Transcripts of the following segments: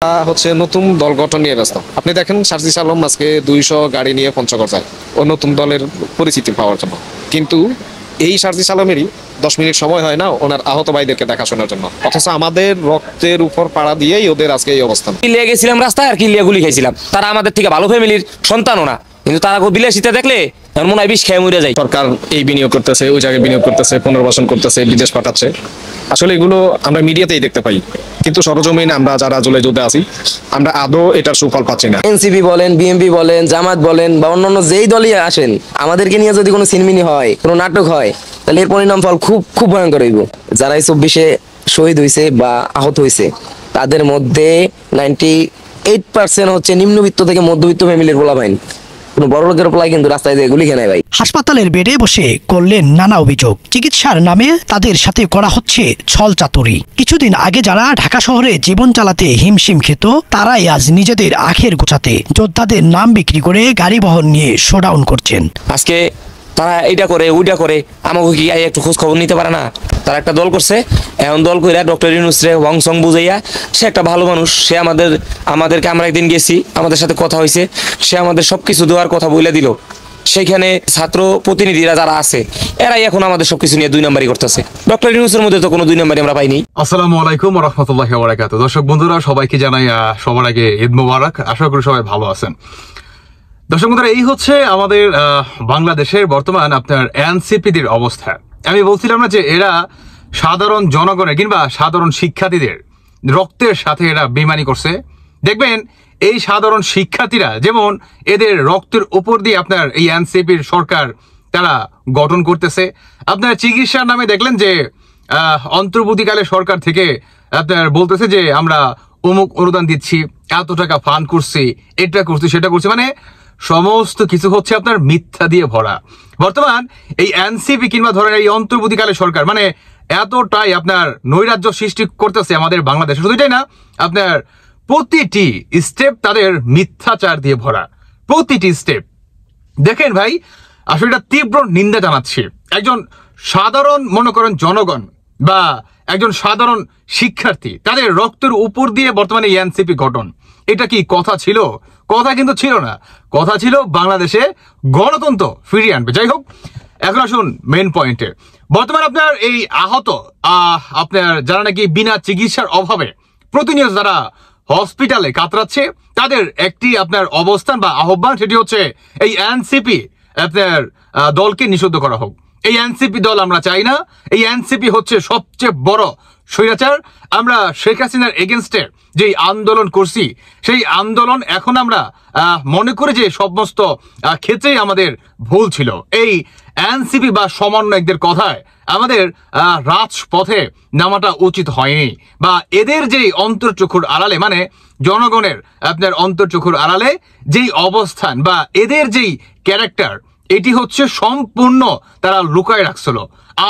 হচ্ছে নতুন দল গঠন নিয়ে ব্যস্ত। আপনি দেখেন সার্জিস আলম আজকে 200 গাড়ি নিয়ে পঞ্চগড় যায় ও নতুন দলের পরিচিতি পাওয়ার জন্য, কিন্তু এই সার্জিস আলমেরই 10 মিনিট সময় হয় না ওনার আহত ভাইদেরকে দেখাশোনার জন্য, অথচ আমাদের রক্তের উপর পাড়া দিয়েই ওদের আজকে এই অবস্থান। কিলিয়ে গেছিলাম রাস্তায় আর কিলিয়ে গুলি খাইছিলাম, তারা আমাদের থেকে ভালো ফ্যামিলির সন্তানও না, কিন্তু তারা বিলাসিতা দেখলে মনে হয় বিষ খেয়ে মরে যায়। সরকার এই বিনিয়োগ করতেছে, ওই জায়গায় বিনিয়োগ করতেছে, পুনর্বাসন করতেছে, বিদেশ পাঠাচ্ছে। আসলে এগুলো আমরা মিডিয়াতেই দেখতে পাই, কিন্তু সরজমিনে আমরা যারা জুলাই যুদ্ধে আছি আমরা আদৌ এটার সুফল পাচ্ছি না। এনসিপি বলেন, বিএমপি বলেন, জামাত বলেন বা অন্যান্য যেই দলই আসেন, আমাদেরকে নিয়ে যদি কোনো সিনেমিনি হয়, কোনো নাটক হয়, তাহলে এর পরিণাম ফল খুব খুব ভয়ঙ্কর হইব। যারা এই 24-এ শহীদ হয়েছে বা আহত হয়েছে তাদের মধ্যে 98% হচ্ছে নিম্নবিত্ত থেকে মধ্যবিত্ত ফ্যামিলির পোলাপাইন। কোনো বড় লোকের পোলাই কিন্তু রাস্তায় দিয়ে গুলি খেয়ে নেয় ভাই। হাসপাতালের বেডে বসে করলেন নানা অভিযোগ, চিকিৎসার নামে তাদের সাথে করা হচ্ছে ছল চাতুরি। কিছুদিন আগে যারা ঢাকা শহরে জীবন চালাতে হিমশিম খেত, তারাই আজ নিজেদের আখের গোছাতে যোদ্ধাদের নাম বিক্রি করে গাড়ি বহন নিয়ে শোডাউন করছেন। আজকে তারা এইটা করে ওইটা করে, আমাকে কি একটু খোঁজ খবর নিতে পারে না? তারা একটা দল করছে, এমন দল কইরা ডক্টর ইউনূস রে ওয়াং সং বুঝাইয়া, সে একটা ভালো মানুষ, সে আমাদেরকে আমরা একদিন গেছি, আমাদের সাথে কথা হয়েছে, সে আমাদের সবকিছু দেওয়ার কথা বলে দিল। সেইখানে ছাত্র প্রতিনিধিরা যারা আছে এরাই এখন আমাদের সবকিছু নিয়ে 2 নম্বরই করতেছে। ডক্টর ইউনূসের মধ্যে তো কোনো 2 নম্বরই আমরা পাইনি। আসসালামু আলাইকুম ওয়া রাহমাতুল্লাহি ওয়া বারাকাতুহু। দর্শক বন্ধুরা, সবাইকে জানাই সবার আগে ঈদ মোবারক। আশা করি সবাই ভালো আছেন। দর্শক বন্ধুরা, এই হচ্ছে আমাদের বাংলাদেশের বর্তমান আপনার এনসিপিদের অবস্থা। আমি বলছিলাম না যে এরা সাধারণ জনগণের কিংবা সাধারণ শিক্ষার্থীদের রক্তের সাথে এরা বেইমানি করছে। দেখবেন এই সাধারণ শিক্ষার্থীরা যেমন এদের রক্তের উপর দিয়ে আপনার এই এনসিপির সরকার তারা গঠন করতেছে। আপনার চিকিৎসার নামে দেখলেন যে অন্তর্বর্তীকালে সরকার থেকে আপনার বলতেছে যে আমরা অমুক অনুদান দিচ্ছি, এত টাকা ফান্ড করছি, এটা করছি, সেটা করছি, মানে সমস্ত কিছু হচ্ছে আপনার মিথ্যা দিয়ে ভরা। বর্তমান এই এনসিপি কিংবা ধরেন এই অন্তর্বর্তীকালে সরকার মানে এতটাই আপনার নৈরাজ্য সৃষ্টি করতেছে আমাদের বাংলাদেশে। শুধু এটাই না, আপনার প্রতিটি স্টেপ তাদের মিথ্যাচার দিয়ে ভরা, প্রতিটি স্টেপ। দেখেন ভাই, আসলে এটা তীব্র নিন্দা জানাচ্ছি। একজন সাধারণ মনে করেন জনগণ বা একজন সাধারণ শিক্ষার্থী, তাদের রক্তের উপর দিয়ে বর্তমানে এনসিপি গঠন, এটা কি কথা ছিল? কথা কিন্তু ছিল না, কথা ছিল বাংলাদেশে গণতন্ত্র ফিরিয়ে আনবে। যাই হোক, এখন আসুন মেন পয়েন্টে। বর্তমানে আপনার এই আহত আপনার যারা নাকি বিনা চিকিৎসার অভাবে প্রতিনিয়ত যারা হসপিটালে কাতরাচ্ছে, তাদের একটি আপনার অবস্থান বা আহ্বান, সেটি হচ্ছে এই এনসিপি আপনার দলকে নিষিদ্ধ করা হোক। এই এনসিপি দল আমরা চাই না। এই এনসিপি হচ্ছে সবচেয়ে বড় স্বৈরাচার। আমরা শেখ হাসিনার এগেনস্টে যে আন্দোলন করছি, সেই আন্দোলন এখন আমরা মনে করি যে সমস্ত ক্ষেত্রেই আমাদের ভুল ছিল। এই এনসিপি বা সমন্বয়কদের কথায় আমাদের রাজপথে নামাটা উচিত হয়নি, বা এদের যেই অন্তর্চক্ষুর আড়ালে মানে জনগণের আপনার অন্তর্চক্ষুর আড়ালে যেই অবস্থান বা এদের যেই ক্যারেক্টার, এটি হচ্ছে সম্পূর্ণ তারা লুকায় রাখছিল।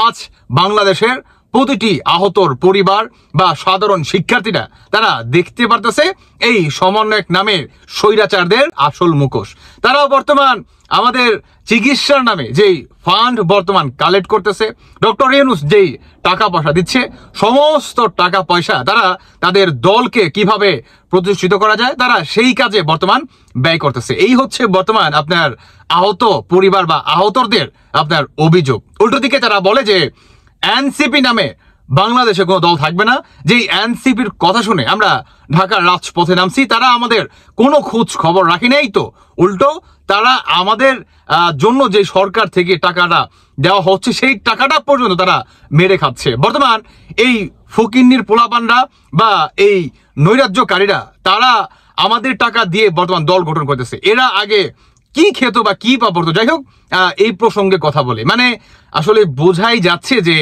আজ বাংলাদেশের প্রতিটি আহতর পরিবার বা সাধারণ শিক্ষার্থীরা তারা দেখতে পারতেছে এই সমন্বয়ক নামের স্বৈরাচারদের আসল মুখোশ। তারাও বর্তমান আমাদের চিকিৎসার নামে যেই ফান্ড বর্তমান কালেক্ট করতেছে, ডক্টর ইউনূস যেই টাকা পয়সা দিচ্ছে, সমস্ত টাকা পয়সা তারা তাদের দলকে কিভাবে প্রতিষ্ঠিত করা যায় তারা সেই কাজে বর্তমান ব্যয় করতেছে। এই হচ্ছে বর্তমান আপনার আহত পরিবার বা আহতদের আপনার অভিযোগ। উল্টো দিকে তারা বলে যে এনসিপি নামে বাংলাদেশে কোনো দল থাকবে না। যেই এনসিপির কথা শুনে আমরা ঢাকার রাজপথে নামছি, তারা আমাদের কোনো খোঁজ খবর রাখি নাই, তো উল্টো তারা আমাদের জন্য যে সরকার থেকে টাকাটা দেওয়া হচ্ছে সেই টাকাটা পর্যন্ত তারা মেরে খাচ্ছে। বর্তমান এই ফকিন্নির পোলাপানরা বা এই নৈরাজ্যকারীরা তারা আমাদের টাকা দিয়ে বর্তমান দল গঠন করতেছে। এরা আগে কি খেত বা কি পাবো? যাই হোক, এই প্রসঙ্গে কথা বলে মানে আসলে বোঝাই যাচ্ছে যে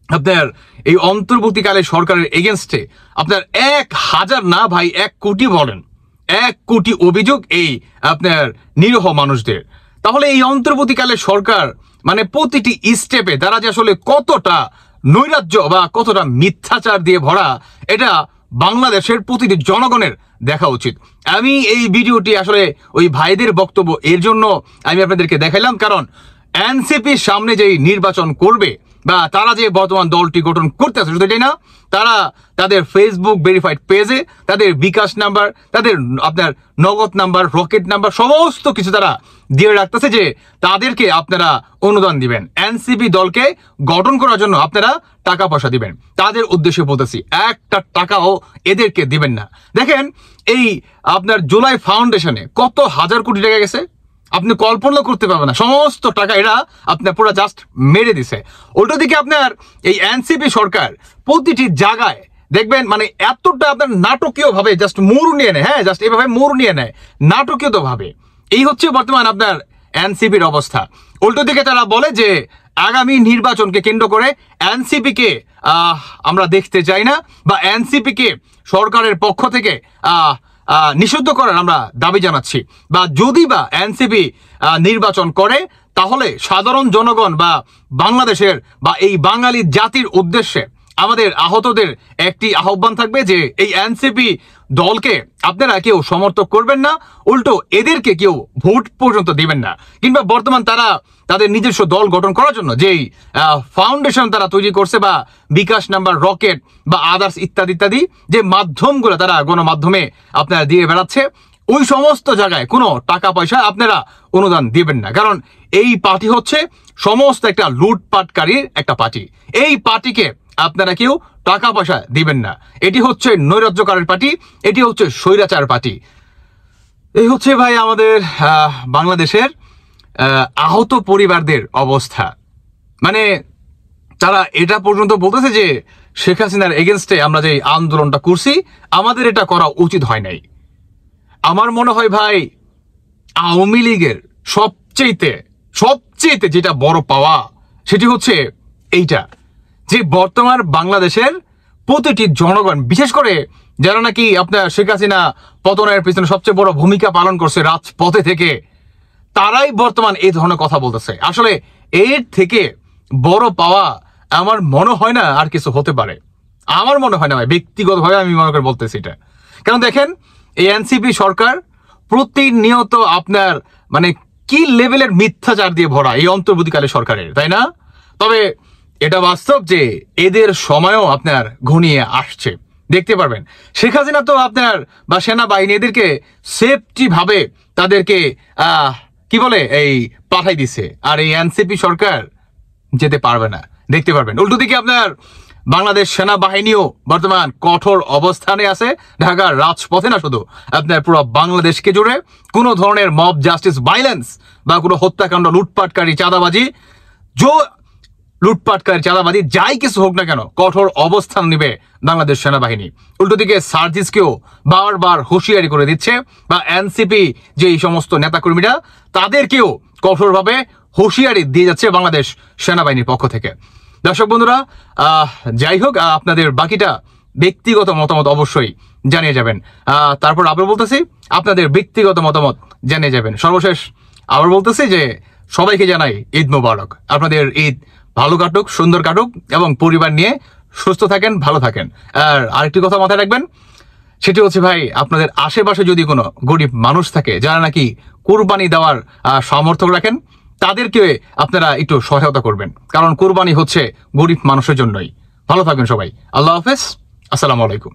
আপনার এই অন্তর্বর্তীকালে সরকারের এগেনস্টে আপনার 1000 না ভাই 1 কোটি বলেন, 1 কোটি অভিযোগ এই আপনার নিরীহ মানুষদের। তাহলে এই অন্তর্বর্তীকালে সরকার মানে প্রতিটি স্টেপে তারা যে আসলে কতটা নৈরাজ্য বা কতটা মিথ্যাচার দিয়ে ভরা, এটা বাংলাদেশের প্রতিটি জনগণের দেখা উচিত। আমি এই ভিডিওটি আসলে ওই ভাইদের বক্তব্য এর জন্য আমি আপনাদেরকে দেখাইলাম, কারণ এনসিপির সামনে যেই নির্বাচন করবে বা তারা যে বর্তমান দলটি গঠন করতে আছে, শুধু এটাই না, তারা তাদের ফেসবুক ভেরিফাইড পেজে তাদের বিকাশ নাম্বার, তাদের আপনার নগদ নাম্বার, রকেট নাম্বার সমস্ত কিছু তারা দিয়ে রাখতেছে যে তাদেরকে আপনারা অনুদান দিবেন, এনসিপি দলকে গঠন করার জন্য আপনারা টাকা পয়সা দিবেন। তাদের উদ্দেশ্যে বলতেছি, একটা টাকাও এদেরকে দিবেন না। দেখেন এই আপনার জুলাই ফাউন্ডেশনে কত হাজার কোটি টাকা গেছে, আপনি কল্পনা করতে পারবেন না। সমস্ত টাকা এরা আপনার পুরো জাস্ট মেরে দিছে। উল্টো দিকে আপনার এই এনসিপি সরকার প্রতিটি জায়গায় দেখবেন মানে এতটা আপনার নাটকীয় ভাবে জাস্ট মোড় নিয়ে নেয়, হ্যাঁ, জাস্ট এইভাবে মোড় নিয়ে নেয় নাটকীয় ভাবে। এই হচ্ছে বর্তমান আপনার এনসিপির অবস্থা। উল্টো দিকে তারা বলে যে আগামী নির্বাচনকে কেন্দ্র করে এনসিপি কে আমরা দেখতে চাই না, বা এনসিপি কে সরকারের পক্ষ থেকে নিষিদ্ধ করার আমরা দাবি জানাচ্ছি, বা যদি বা এনসিপি নির্বাচন করে তাহলে সাধারণ জনগণ বা বাংলাদেশের বা এই বাঙালি জাতির উদ্দেশ্যে আমাদের আহতদের একটি আহ্বান থাকবে যে এই এনসিপি দলকে আপনারা কেউ সমর্থন করবেন না, উল্টো এদেরকে কেউ ভোট পর্যন্ত দিবেন না। কিংবা বর্তমান তারা তাদের নিজস্ব দল গঠন করার জন্য যেই ফাউন্ডেশন তারা তৈরি করছে, বা বিকাশ নাম্বার, রকেট বা আদার্স ইত্যাদি ইত্যাদি যে মাধ্যমগুলো তারা গণমাধ্যমে আপনারা দিয়ে বেড়াচ্ছে, ওই সমস্ত জায়গায় কোনো টাকা পয়সা আপনারা অনুদান দিবেন না। কারণ এই পার্টি হচ্ছে সমস্ত একটা লুটপাটকারীর একটা পার্টি। এই পার্টিকে আপনারা কেউ টাকা পয়সা দিবেন না। এটি হচ্ছে নৈরাজ্যকারের পার্টি, এটি হচ্ছে স্বৈরাচার পার্টি। এই হচ্ছে ভাই আমাদের বাংলাদেশের আহত পরিবারদের অবস্থা। মানে তারা এটা পর্যন্ত বলতেছে যে শেখ হাসিনার এগেনস্টে আমরা যে আন্দোলনটা করছি, আমাদের এটা করা উচিত হয় নাই। আমার মনে হয় ভাই আওয়ামী লীগের সবচেয়ে যেটা বড় পাওয়া সেটি হচ্ছে এইটা, যে বর্তমান বাংলাদেশের প্রতিটি জনগণ, বিশেষ করে যারা নাকি আপনার শেখ হাসিনা পতনের পিছনে সবচেয়ে বড় ভূমিকা পালন করছে রাজপথে থেকে, তারাই বর্তমান এই ধরনের কথা বলতেছে। আসলে এর থেকে বড় পাওয়া আমার মনে হয় না আর কিছু হতে পারে। আমার মনে হয় না ভাই, ব্যক্তিগতভাবে আমি মনে করে বলতেছি এটা। কারণ দেখেন এই এনসিপি সরকার প্রতিনিয়ত আপনার মানে কি লেভেলের মিথ্যাচার দিয়ে ভরা এই অন্তর্বর্তীকালীন সরকারের, তাই না? তবে এটা বাস্তব যে এদের সময়ও আপনার ঘনিয়ে আসছে, দেখতে পারবেন। শেখ হাসিনা তো আপনার বা সেনাবাহিনী এদেরকে সেফটি ভাবে তাদেরকে কি বলে এই পাঠাই দিছে, আর এই এনসিপি সরকার যেতে পারবে না, দেখতে পারবেন। উল্টো দিকে আপনার বাংলাদেশ সেনাবাহিনীও বর্তমান কঠোর অবস্থানে আছে, ঢাকার রাজপথে না, শুধু আপনার পুরো বাংলাদেশকে জুড়ে কোনো ধরনের মব জাস্টিস ভাইলেন্স বা কোনো হত্যাকাণ্ড, লুটপাটকারী, চাঁদাবাজি, চাঁদাবাজি যাই কিছু হোক না কেন, কঠোর অবস্থান নেবে বাংলাদেশ সেনাবাহিনী। উল্টো দিকে সার্জিসকেও বারবার হুঁশিয়ারি করে দিচ্ছে, বা এনসিপি যে এই সমস্ত নেতাকর্মীরা তাদেরকেও কঠোরভাবে হুঁশিয়ারি দিয়ে যাচ্ছে বাংলাদেশ সেনাবাহিনীর পক্ষ থেকে। দর্শক বন্ধুরা, যাই হোক, আপনাদের বাকিটা ব্যক্তিগত মতামত অবশ্যই জানিয়ে যাবেন। তারপর আবার বলতেছি, আপনাদের ব্যক্তিগত মতামত জানিয়ে যাবেন। সর্বশেষ আবার বলতেছি যে সবাইকে জানাই ঈদ মোবারক। আপনাদের ঈদ ভালো কাটুক, সুন্দর কাটুক, এবং পরিবার নিয়ে সুস্থ থাকেন, ভালো থাকেন। আর আরেকটি কথা মাথায় রাখবেন, সেটি হচ্ছে ভাই, আপনাদের আশেপাশে যদি কোনো গরিব মানুষ থাকে যারা নাকি কুরবানি দেওয়ার সামর্থ্য রাখেন, তাদেরকে আপনারা একটু সহায়তা করবেন, কারণ কুরবানি হচ্ছে গরিব মানুষের জন্যই। ভালো থাকবেন সবাই। আল্লাহ হাফেজ, আসসালামু আলাইকুম।